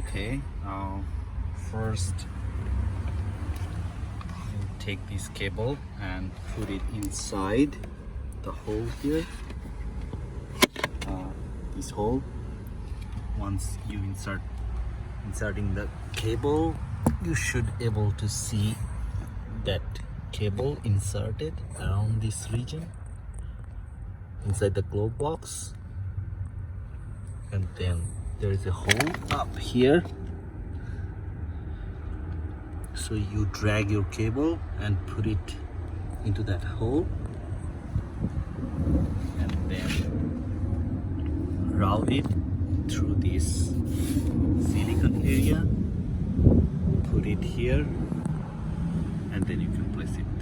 Okay, first you take this cable and put it inside the hole here, this hole. Once you inserting the cable, you should able to see that cable inserted around this region inside the glove box, and then there is a hole up here, so you drag your cable and put it into that hole, and then route it through this silicone area, put it here, and then you can place it